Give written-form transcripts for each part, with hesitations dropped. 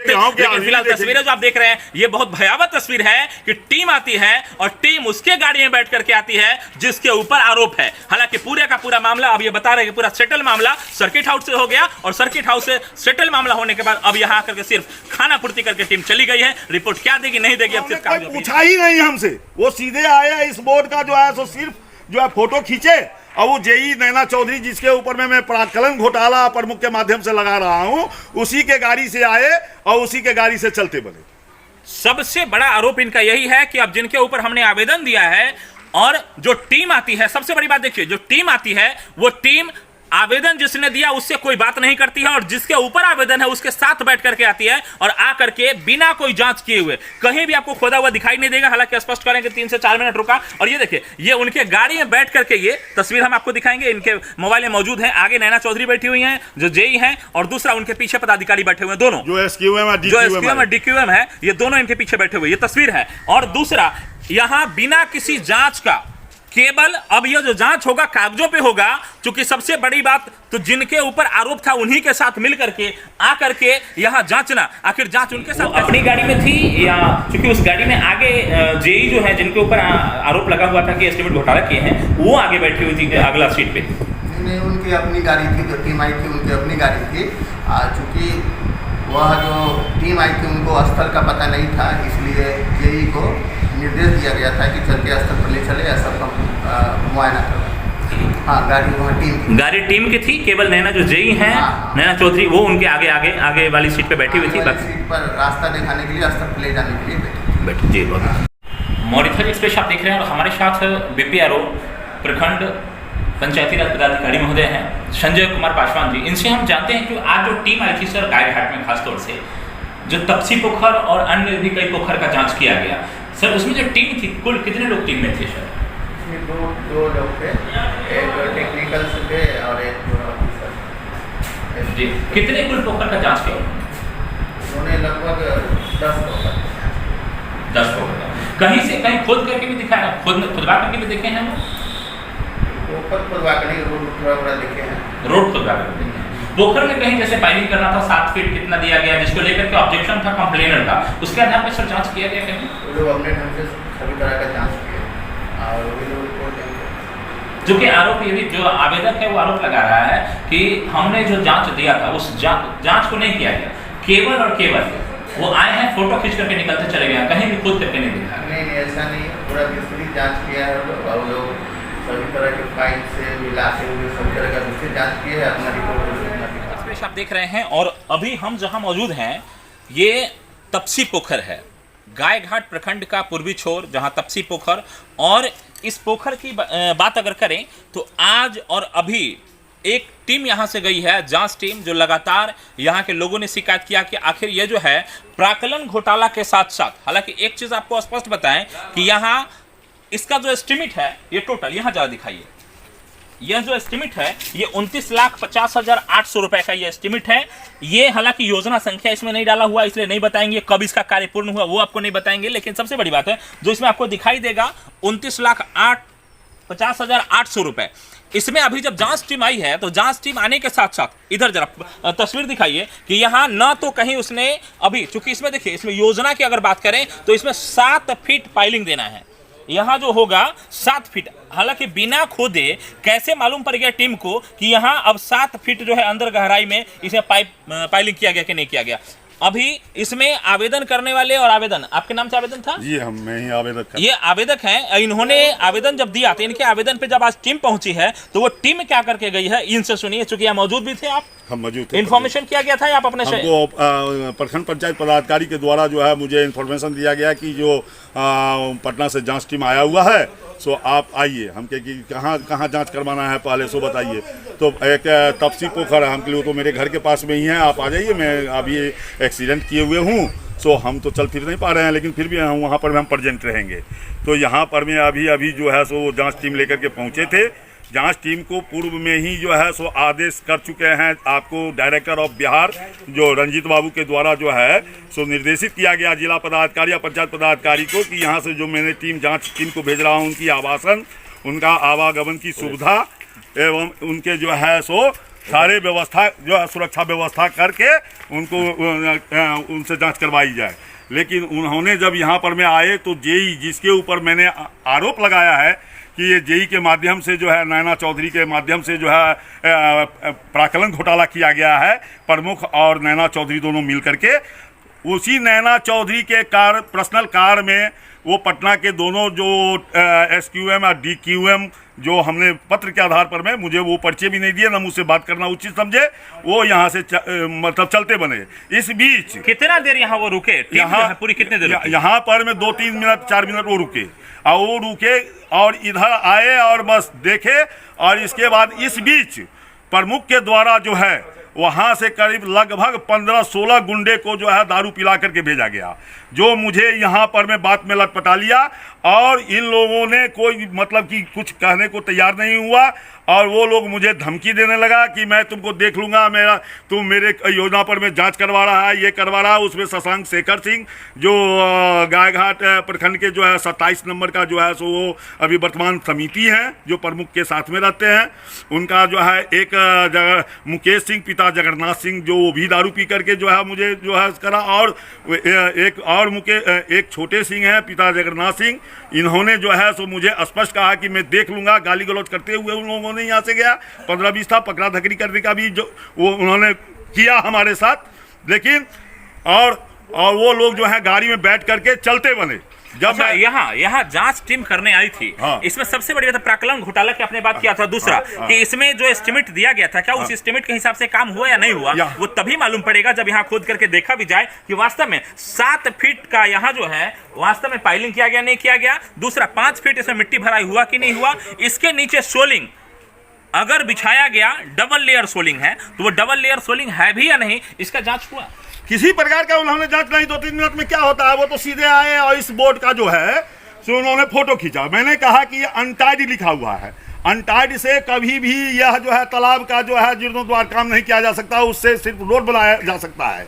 लेकिन फिलहाल तस्वीरें जो आप देख रहे हैं ये बहुत भयावह तस्वीर है कि टीम आती है और टीम उसके गाड़ी में बैठ करके आती है जिसके ऊपर आरोप है। हालांकि पूरे का पूरा मामला अब ये बता रहे हैं कि पूरा सेटल मामला सर्किट हाउस से हो गया और सर्किट हाउस से सेटल मामला होने के बाद अब यहाँ आकर के सिर्फ खाना पूर्ति करके टीम चली गई है। रिपोर्ट क्या देगी नहीं देगी अब सिर्फ पूछा ही नहीं हमसे, वो सीधे आए इस बोर्ड का जो है सो सिर्फ जो है फोटो खींचे और वो जेई नैना चौधरी जिसके ऊपर में मैं प्राक्कलन घोटाला प्रमुख के माध्यम से लगा रहा हूं उसी के गाड़ी से आए और उसी के गाड़ी से चलते बने। सबसे बड़ा आरोप इनका यही है कि अब जिनके ऊपर हमने आवेदन दिया है और जो टीम आती है, सबसे बड़ी बात देखिए, जो टीम आती है वो टीम आवेदन जिसने दिया उससे कोई बात नहीं करती है और जिसके ऊपर आवेदन है उसके साथ बैठ करके आती है और आकर के बिना कोई जांच किए हुए कहीं भी आपको खोदा हुआ दिखाई नहीं देगा। हालांकि स्पष्ट करें कि 3 से 4 मिनट रुका और ये देखिए ये उनके गाड़ी में बैठ करके ये तस्वीर हम आपको दिखाएंगे, इनके मोबाइल में मौजूद है। आगे नैना चौधरी बैठी हुई है जो जेई है और दूसरा उनके पीछे पदाधिकारी बैठे हुए हैं, दोनों जो एसक्यूएम और डीक्यूएम है, ये दोनों इनके पीछे बैठे हुए, ये तस्वीर है। और दूसरा यहां बिना किसी जांच का केवल अब यह जो जांच होगा कागजों पे होगा, क्योंकि सबसे बड़ी बात तो जिनके ऊपर आरोप था उन्हीं के साथ मिल करके आकर के यहाँ जांचना, आखिर जांच उनके साथ अपनी गाड़ी में थी या क्योंकि उस गाड़ी में आगे जेई जो है जिनके ऊपर आरोप लगा हुआ था कि एस्टिमेट घोटाला किए हैं वो आगे बैठी हुई थी अगला सीट पे। नहीं, उनकी अपनी गाड़ी थी, जो टीम आई थी उनकी अपनी गाड़ी थी। चूँकि वह जो टीम आई थी उनको स्थल का पता नहीं था, इसलिए जेई को निर्देश दिया गया था कि चल के स्थल पर ले चले या सबका मुआयना करो। हाँ, गाड़ी टीम की थी, केवल नैना जो जेई हैं नैना चौधरी वो उनके आगे वाली सीट पे बैठी हुई थी, बाकी सीट पर रास्ता दिखाने के लिए स्थल पर ले जाने के लिए बैठी जी। मॉरिथल एक्सप्रेस आप देख रहे हैं और हमारे साथ बीपीआरओ प्रखंड पंचायती राज पदाधिकारी महोदय हैं संजय कुमार पासवान जी। इनसे हम जानते हैं कि आज जो टीम आई थी सर गायघाट में खासतौर से जो तपसी पोखर और अन्य भी कई पोखर का जांच किया गया सर, उसमें जो टीम थी कुल कितने लोग टीम में थे सर? इसमें दो लोग थे, एक टेक्निकल से थे और एक ऑफिसर जी। कितने कुल पोखर का जांच किया उन्होंने? लगभग 10 पोखर कहीं से कहीं खोद करके भी दिखाया, खुदवा करके भी देखे हैं पोखर खुदवा कर रोड थोड़ा देखे हैं, रोड खुदवा करके देखे हैं। पोखर में कहीं जैसे पाइलिंग करना था 7 फीट कितना दिया गया जिसको लेकर के ऑब्जेक्शन था कंप्लेनर का, उसके आधार पर सर जांच किया गया कहीं? वो लोग अपने ढंग से सभी तरह का जांच किए और वो लोग रिपोर्ट देंगे। जो कि आरोप ये भी जो आवेदक है वो आरोप लगा रहा है कि हमने जो जांच दिया था उस जांच को नहीं किया गया, केवल और केवल वो आए हैं फोटो खींच करके निकलते चले गए, कहीं भी खुद करके नहीं दिखा। नहीं, ऐसा नहीं, पूरा विस्तृत जांच किया है और लोग सभी तरह के फाइल से मिलाते हुए सभी तरह का विस्तृत जांच किया है, अपना रिपोर्ट आप देख रहे हैं। और अभी हम जहां मौजूद हैं ये तपसी पोखर है, गायघाट प्रखंड का पूर्वी छोर जहां तपसी पोखर, और इस पोखर की बात अगर करें तो आज और अभी एक टीम यहां से गई है, जांच टीम, जो लगातार यहां के लोगों ने शिकायत किया कि आखिर ये जो है प्राक्कलन घोटाला के साथ साथ, हालांकि एक चीज आपको स्पष्ट बताएं कि यहां इसका जो एस्टिमेट है ये टोटल यहां जरा दिखाइए, यह जो एस्टिमेट है ये 29,50,800 रुपए का ये एस्टिमेट है। ये हालांकि योजना संख्या इसमें नहीं डाला हुआ इसलिए नहीं बताएंगे, कब इसका कार्य पूर्ण हुआ वो आपको नहीं बताएंगे, लेकिन सबसे बड़ी बात है जो इसमें आपको दिखाई देगा 29,50,800 रुपए। इसमें अभी जब जांच टीम आई है तो जांच टीम आने के साथ साथ इधर जरा तस्वीर दिखाइए कि यहाँ न तो कहीं उसने अभी, चूंकि इसमें देखिए इसमें योजना की अगर बात करें तो इसमें 7 फीट पाइलिंग देना है, यहाँ जो होगा 7 फीट। हालांकि बिना खोदे कैसे मालूम पड़ गया टीम को कि यहाँ अब 7 फीट जो है अंदर गहराई में इसे पाइलिंग किया गया कि नहीं किया गया। अभी इसमें आवेदन करने वाले और आवेदन, आपके नाम से आवेदन था? जी, मैं ही आवेदक। ये आवेदक हैं, इन्होंने आवेदन जब दिया तो इनके आवेदन पे जब आज टीम पहुंची है तो वो टीम क्या करके गई है इनसे सुनिए, चूंकि यहाँ मौजूद भी थे आप। हम मौजूद थे, इन्फॉर्मेशन किया गया था या आप अपने से? हमको प्रखंड पंचायत पदाधिकारी के द्वारा जो है मुझे इन्फॉर्मेशन दिया गया कि जो पटना से जांच टीम आया हुआ है सो आप आइए, हम कहे कि कहाँ जांच करवाना है पहले सो बताइए। तो एक तपसी पोखर है, हम के लिए तो मेरे घर के पास में ही है, आप आ जाइए, मैं अभी एक्सीडेंट किए हुए हूँ सो हम तो चल फिर नहीं पा रहे हैं, लेकिन फिर भी वहाँ पर हम प्रेजेंट रहेंगे। तो यहाँ पर मैं अभी जो है सो जाँच टीम लेकर के पहुँचे थे। जांच टीम को पूर्व में ही जो है सो आदेश कर चुके हैं आपको डायरेक्टर ऑफ बिहार जो रंजीत बाबू के द्वारा जो है सो निर्देशित किया गया जिला पदाधिकारी या पंचायत पदाधिकारी को कि यहाँ से जो मैंने जांच टीम को भेज रहा हूँ उनकी आवासन, उनका आवागमन की सुविधा एवं उनके जो है सो सारे व्यवस्था जो है सुरक्षा व्यवस्था करके उनको उनसे जांच करवाई जाए। लेकिन उन्होंने जब यहाँ पर में आए तो जेई जिसके ऊपर मैंने आरोप लगाया है कि ये जेई के माध्यम से जो है नैना चौधरी के माध्यम से जो है प्राक्कलन घोटाला किया गया है, प्रमुख और नैना चौधरी दोनों मिल करके उसी नैना चौधरी के पर्सनल कार में वो पटना के दोनों जो SQM और DQM जो हमने पत्र के आधार पर में मुझे वो परिचय भी नहीं दिए, ना मुझसे बात करना उचित समझे, वो यहाँ से मतलब चलते बने। इस बीच कितना देर यहाँ वो रुके? यहाँ पूरी कितने देर? यहाँ पर में 2-3 मिनट 4 मिनट वो रुके और वो रुके और इधर आए और बस देखे। और इसके बाद इस बीच प्रमुख के द्वारा जो है वहाँ से करीब लगभग 15-16 गुंडे को जो है दारू पिला करके भेजा गया, जो मुझे यहाँ पर में बात में लटपटा लिया और इन लोगों ने कोई मतलब कि कुछ कहने को तैयार नहीं हुआ और वो लोग मुझे धमकी देने लगा कि मैं तुमको देख लूँगा, तुम मेरे योजना पर में जांच करवा रहा है, ये करवा रहा है। उसमें शशांक शेखर सिंह जो गायघाट प्रखंड के जो है 27 नंबर का जो है सो वो अभी वर्तमान समिति है जो प्रमुख के साथ में रहते हैं, उनका जो है एक जगह मुकेश सिंह पिता जगन्नाथ सिंह जो वो भी दारू पी करके जो है मुझे जो है करा। और एक छोटे सिंह है पिता जगन्नाथ सिंह, इन्होंने जो है सो मुझे स्पष्ट कहा कि मैं देख लूँगा। गाली गलौज करते हुए उन लोगों ने यहाँ से गया, 15-20 था, पकड़ा धकड़ी करने का भी जो वो उन्होंने किया हमारे साथ। लेकिन और वो लोग जो है गाड़ी में बैठ करके चलते बने। जब यहाँ जांच टीम करने आई थी, हाँ। इसमें सबसे बड़ी बात प्राक्कलन घोटाला की आपने बात किया था। दूसरा कि इसमें जो एस्टिमेट दिया गया था क्या उस एस्टिमेट के हिसाब से काम हुआ या नहीं हुआ, वो तभी मालूम पड़ेगा जब यहाँ खोद करके देखा भी जाए कि वास्तव में 7 फीट का यहाँ जो है वास्तव में पाइलिंग किया गया नहीं किया गया। दूसरा 5 फीट इसमें मिट्टी भराई हुआ कि नहीं हुआ। इसके नीचे सोलिंग अगर बिछाया गया डबल लेयर सोलिंग है तो वो डबल लेयर सोलिंग है भी या नहीं, इसका जांच हुआ? किसी प्रकार का उन्होंने जांच नहीं। 2-3 मिनट में क्या होता है, वो तो सीधे आए और इस बोर्ड का जो है सो उन्होंने फोटो खींचा। मैंने कहा कि ये अनटाइड लिखा हुआ है, अनटाइड से कभी भी यह जो है तालाब का जो है जीर्णोद्धार काम नहीं किया जा सकता, उससे सिर्फ रोड बनाया जा सकता है।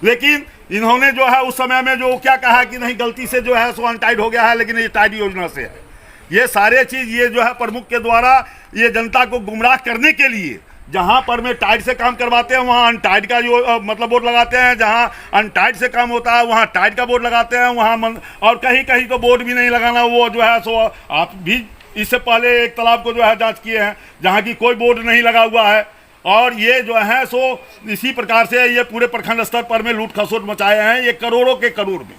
लेकिन इन्होंने जो है उस समय में जो क्या कहा कि नहीं गलती से जो है सो अनटाइड हो गया है, लेकिन ये टाइड योजना से है। ये सारे चीज़ ये जो है प्रमुख के द्वारा ये जनता को गुमराह करने के लिए जहाँ पर में टाइट से काम करवाते हैं वहाँ अनटाइट का जो मतलब बोर्ड लगाते हैं, जहाँ अनटाइट से काम होता है वहाँ टाइट का बोर्ड लगाते हैं, वहाँ और कहीं कहीं तो बोर्ड भी नहीं लगाना। वो जो है सो आप भी इससे पहले एक तालाब को जो है जांच किए हैं जहाँ की कोई बोर्ड नहीं लगा हुआ है। और ये जो है सो इसी प्रकार से ये पूरे प्रखंड स्तर पर में लूट खसोट मचाए हैं, ये करोड़ों के करोड़ में।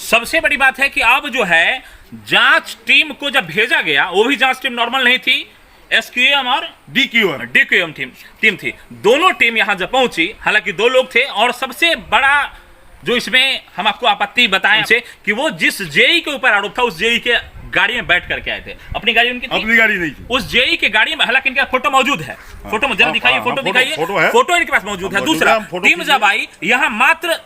सबसे बड़ी बात है कि अब जो है जांच टीम को जब भेजा गया वो भी जांच टीम नॉर्मल नहीं थी, SQM और DQM टीम थी। दोनों टीम यहां जब पहुंची, हालांकि 2 लोग थे, और सबसे बड़ा जो इसमें हम आपको आपत्ति बताएं कि वो जिस जेई के ऊपर आरोप था उस जेई के गाड़ी में बैठ करके आए थे। अपनी गाड़ी उनकी थी? अपनी गाड़ी नहीं थी। उस जेई के गाड़ी में, हालांकि इनका फोटो मौजूद है, फोटो जरा दिखाइए, फोटो दिखाइए, फोटो इनके पास मौजूद है। दूसरा टीम जब आई यहाँ मात्र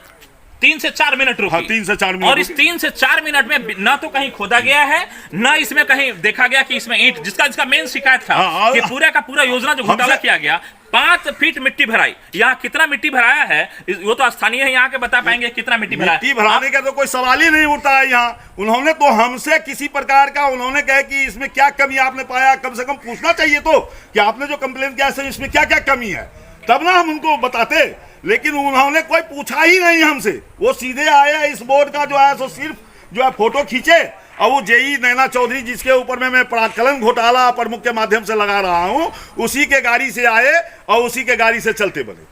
3 से 4 मिनट रुकी। 3 से 4 मिनट। और इस 3 से 4 मिनट में ना तो कहीं खोदा गया है, ना इसमें कहीं देखा गया कि इसमें ईंट, जिसका मेन शिकायत था कि पूरा का पूरा योजना जो घोटाला किया गया 5 फीट मिट्टी भराई। यहाँ कितना मिट्टी भराया है वो तो स्थानीय है, यहाँ के बता पाएंगे कितना मिट्टी भराया। मिट्टी भराने का तो कोई सवाल ही नहीं उठता है यहाँ। उन्होंने तो हमसे किसी प्रकार का उन्होंने कहा कि इसमें क्या कमी आपने पाया, कम से कम पूछना चाहिए तो कि आपने जो कंप्लेन किया है इसमें क्या क्या कमी है, तब ना हम उनको बताते। लेकिन उन्होंने कोई पूछा ही नहीं हमसे, वो सीधे आए इस बोर्ड का जो है सो सिर्फ जो है फोटो खींचे। और वो जेई नैना चौधरी जिसके ऊपर में मैं प्राक्कलन घोटाला प्रमुख के माध्यम से लगा रहा हूं, उसी के गाड़ी से आए और उसी के गाड़ी से चलते बने।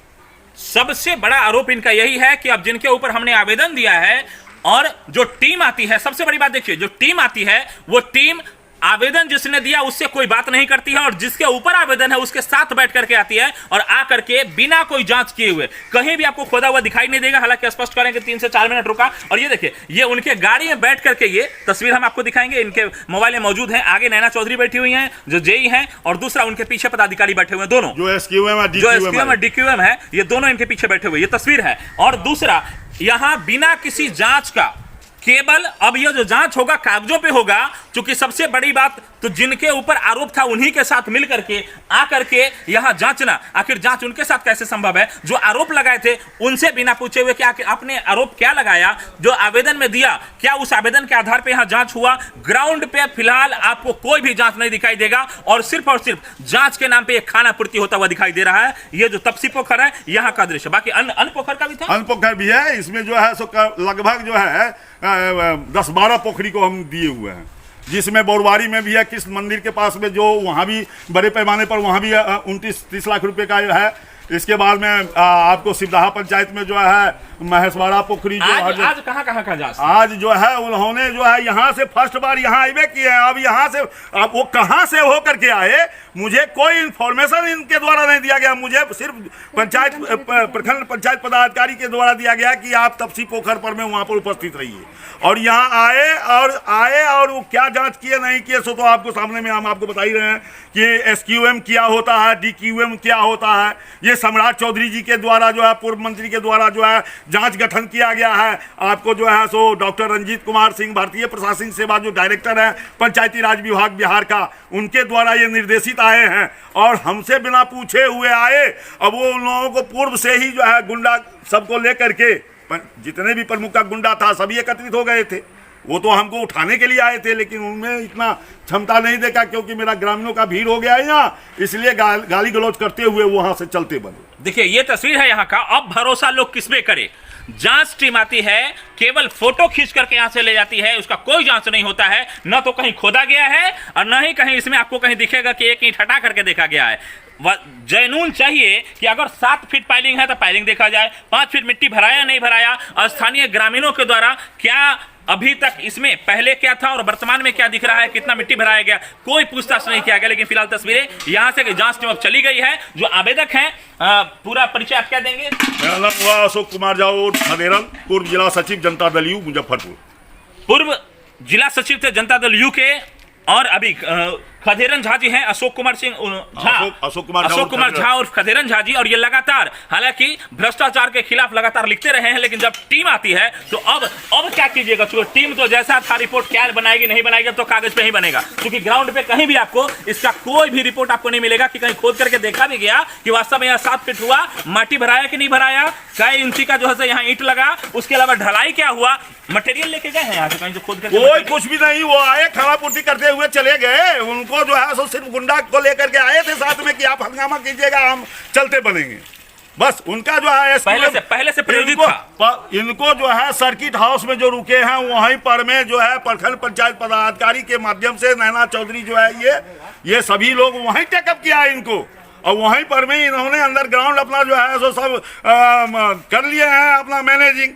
सबसे बड़ा आरोप इनका यही है कि अब जिनके ऊपर हमने आवेदन दिया है और जो टीम आती है, सबसे बड़ी बात देखिए, जो टीम आती है वो टीम आवेदन जिसने दिया उससे कोई बात नहीं करती है, और जिसके ऊपर आवेदन है उसके साथ बैठ करके आती है और आ करके बिना कोई जांच किए हुए कहीं भी आपको खोदा हुआ दिखाई नहीं देगा। हालांकि स्पष्ट करें कि 3 से 4 मिनट रुका। और ये देखिए, ये उनके गाड़ी में बैठ करके, ये तस्वीर हम आपको दिखाएंगे, इनके मोबाइल में मौजूद है। आगे नैना चौधरी बैठी हुई हैं जो जेई हैं, और दूसरा उनके पीछे पदाधिकारी बैठे हुए हैं, दोनों जो SQM और DQM है, ये दोनों इनके पीछे बैठे हुए, ये तस्वीर है। और दूसरा, यहां बिना किसी जांच का केवल अब यह जो जांच होगा कागजों पे होगा, क्योंकि सबसे बड़ी बात तो जिनके ऊपर आरोप था उन्हीं के साथ मिल करके आकर के यहां जांचना, आखिर जांच उनके साथ कैसे संभव है? जो आरोप लगाए थे उनसे बिना पूछे हुए कि आखिर आपने आरोप क्या लगाया, जो आवेदन में दिया, क्या उस आवेदन के आधार पर यहां जांच हुआ? ग्राउंड पे फिलहाल आपको कोई भी जांच नहीं दिखाई देगा और सिर्फ जांच के नाम पे एक खाना पूर्ति होता हुआ दिखाई दे रहा है। ये जो तपसी पोखर है यहां का दृश्य, बाकी अन्य पोखर का भी था, अन्य पोखर भी है। इसमें जो है सो लगभग जो है 10-12 पोखरी को हम दिए हुए हैं, जिसमें बोरवारी में भी है, कृष्ण मंदिर के पास में जो वहाँ भी बड़े पैमाने पर वहाँ भी 29-30 लाख रुपए का है। इसके बाद में आपको सिवदाहा पंचायत में जो है महेशवाड़ा पोखरी जो आज कहाँ का जांच? आज जो है उन्होंने जो है यहाँ से फर्स्ट बार यहाँ आए किए हैं। अब यहाँ से अब वो कहाँ से हो करके आए, मुझे कोई इन्फॉर्मेशन इनके द्वारा नहीं दिया गया। मुझे सिर्फ प्रखंड पंचायत पदाधिकारी के द्वारा दिया गया कि आप तपसी पोखर पर में वहाँ पर उपस्थित रहिए, और यहाँ आए और वो क्या जांच किए नहीं किए सो तो आपको सामने में हम आपको बता ही रहे हैं कि SQM क्या होता है, DQM क्या होता है। ये सम्राट चौधरी जी के द्वारा जो है, पूर्व मंत्री के द्वारा जो है जांच गठन किया गया है। आपको जो है सो डॉक्टर रंजीत कुमार सिंह, भारतीय प्रशासनिक सेवा जो डायरेक्टर है पंचायती राज विभाग बिहार का, उनके द्वारा ये निर्देशित आए हैं और हमसे बिना पूछे हुए आए। अब वो उन लोगों को पूर्व से ही जो है गुंडा सबको लेकर के, जितने भी प्रमुख का गुंडा था सभी एकत्रित हो गए थे। वो तो हमको उठाने के लिए आए थे, लेकिन उनमें इतना क्षमता नहीं देखा, क्योंकि मेरा ग्रामीणों का भीड़ हो गया है यहाँ, इसलिए गाली गलौज करते हुए वहां से चलते बने। देखिए ये तस्वीर है यहाँ का। अब भरोसा लोग किस पे करे? जांच टीम आती है, केवल फोटो खींच करके यहां से ले जाती है, उसका कोई जांच नहीं होता है। न तो कहीं खोदा गया है और न ही कहीं इसमें आपको कहीं दिखेगा कि एक ईंट हटा करके देखा गया है। जनून चाहिए कि अगर 7 फीट पाइलिंग है तो पाइलिंग देखा जाए, 5 फीट मिट्टी भराया नहीं भराया, स्थानीय ग्रामीणों के द्वारा क्या अभी तक इसमें पहले क्या था और वर्तमान में क्या दिख रहा है, कितना मिट्टी भराया गया, कोई पूछताछ नहीं किया गया। लेकिन फिलहाल तस्वीरें यहां से जांच टीम अब चली गई है। जो आवेदक हैं, पूरा परिचय आप क्या देंगे? मेरा नाम हुआ अशोक कुमार जाओ खदेरन, पूर्व जिला सचिव जनता दल यू मुजफ्फरपुर। पूर्व जिला सचिव थे जनता दल यू के, और अभी खदेरन झा जी हैं, अशोक कुमार झा और खदेरन झा जी। और ये लगातार, हालांकि भ्रष्टाचार के खिलाफ लगातार लिखते रहे हैं, लेकिन जब टीम आती है तो अब क्या कीजिएगा? क्योंकि टीम तो जैसा था रिपोर्ट क्या बनाएगी नहीं बनाएगी तो कागज पे ही बनेगा, क्योंकि ग्राउंड पे कहीं भी आपको इसका कोई भी रिपोर्ट आपको नहीं मिलेगा कि कहीं खोद करके देखा भी गया कि वास्तव में यहाँ 7 फीट हुआ, माटी भराया कि नहीं भराया, कई इंची का जो है यहाँ ईंट लगा, उसके अलावा ढलाई क्या हुआ, मटेरियल लेके गए हैं यहाँ से कहीं जो खोद करके? कोई कुछ भी नहीं। वो आए, खाना पूर्ति करते हुए चले गए। उनको जो है सो सिर्फ गुंडा को लेकर के आए थे साथ में कि आप हंगामा कीजिएगा, हम चलते बनेंगे, बस। उनका जो है पहले से प्रेरित था। इनको जो है सर्किट हाउस में जो रुके हैं वहीं पर में जो है प्रखंड पंचायत पदाधिकारी के माध्यम से नैना चौधरी जो है ये सभी लोग वहीं टेकअप किया है इनको, और वहीं पर में इन्होंने अंडरग्राउंड अपना जो है सो सब कर लिए हैं अपना मैनेजिंग।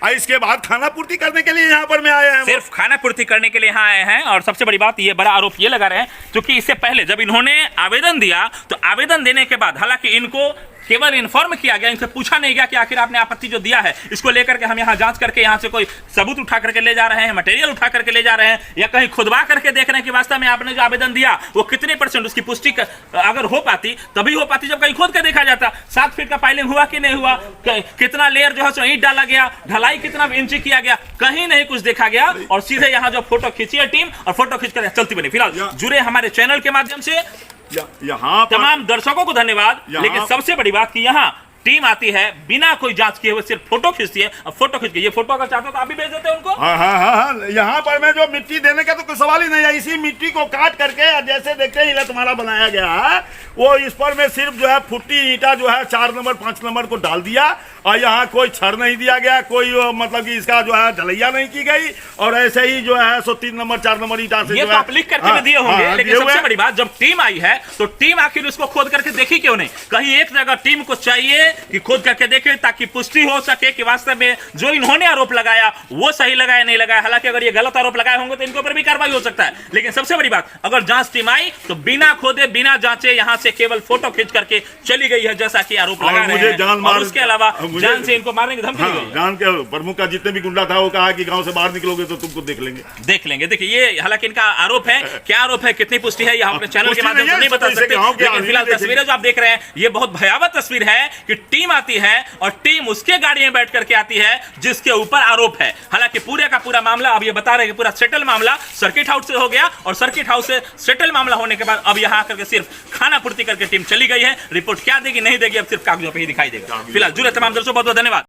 इसके बाद खाना पूर्ति करने के लिए यहाँ पर में आए हैं, सिर्फ खाना पूर्ति करने के लिए यहाँ आए हैं। और सबसे बड़ी बात, ये बड़ा आरोप ये लगा रहे हैं, क्योंकि इससे पहले जब इन्होंने आवेदन दिया तो आवेदन देने के बाद हालांकि इनको केवल इन्फॉर्म किया गया, इनसे पूछा नहीं गया कि आखिर आपने आपत्ति जो दिया है इसको लेकर के हम यहाँ जांच करके यहाँ से कोई सबूत उठा करके ले जा रहे हैं, मटेरियल उठा करके ले जा रहे हैं, या कहीं खुदवा करके देख रहे हैं कि वास्तव में आपने जो आवेदन दिया वो कितने % उसकी पुष्टि अगर हो पाती तभी हो पाती जब कहीं खोद के देखा जाता। 7 फीट का पाइलिंग हुआ कि नहीं हुआ, कितना लेयर जो है ईंट डाला गया, ढलाई कितना इंची किया गया, कहीं नहीं कुछ देखा गया। और सीधे यहाँ जो फोटो खींची है टीम और फोटो खींच कर चलती बनी। फिलहाल जुड़े हमारे चैनल के माध्यम से यहाँ तमाम दर्शकों को धन्यवाद। लेकिन सबसे बड़ी बात कि यहाँ टीम आती है बिना कोई जांच किए हुए, सिर्फ फोटो खींचती है। अब फोटो खींच के ये फोटो अगर चाहते तो आप भी भेज देते उनको। हाँ। यहाँ पर में जो मिट्टी देने का तो कोई सवाल ही नहीं है। इसी मिट्टी को काट करके जैसे देखते ही तुम्हारा बनाया गया है, वो इस पर में सिर्फ जो है फुट्टी ईंटा जो है 4 नंबर 5 नंबर को डाल दिया, और यहाँ कोई छड़ नहीं दिया गया, कोई मतलब कि इसका जो है ढलैया नहीं की गई, और ऐसे ही जो है सो 3 नंबर 4 नंबर ईंटा से ये तो आप लिख करके दिए होंगे। लेकिन सबसे बड़ी बात, जब टीम आई है तो टीम आखिर उसको खोद करके देखी क्यों नहीं? कहीं एक जगह टीम को चाहिए कि खोद करके देखे ताकि पुष्टि हो सके कि वास्तव में जो इन्होंने आरोप लगाया वो सही लगाया नहीं लगाया। हालांकि अगर ये गलत आरोप लगाए होंगे तो इनके ऊपर भी कार्रवाई हो सकता है। लेकिन सबसे बड़ी बात, अगर जांच टीम आई तो बिना खोदे बिना जांचे यहाँ से केवल फोटो खींच करके चली गई है, जैसा कि आरोप लगा रहे हैं। और उसके अलावा जान से इनको मारने की धमकी दी गई। जान के प्रमुख का जितने भी गुंडा था वो कहा कि गांव से बाहर निकलोगे तो तुमको देख लेंगे। देखिए ये हालांकि इनका आरोप है, क्या आरोप है, कितनी पुष्टि है, यहाँ अपने चैनल के माध्यम से नहीं बता सकते। लेकिन फिलहाल तस्वीरें जो आप देख रहे हैं ये बहुत भयावह तस्वीर है कि टीम आती है और टीम उसके गाड़ी में बैठ करके आती है जिसके ऊपर आरोप है। हालांकि पूरे का पूरा मामला अब ये बता रहे हैं कि पूरा सेटल मामला सर्किट हाउस से हो गया और सर्किट हाउस से सेटल मामला होने के बाद अब यहां आकर के सिर्फ खाना पूर्ति करके टीम चली गई है। रिपोर्ट क्या देगी नहीं देगी अब सिर्फ कागजों पे ही दिखाई देगा। फिलहाल जुड़े तमाम दर्शकों बहुत बहुत धन्यवाद।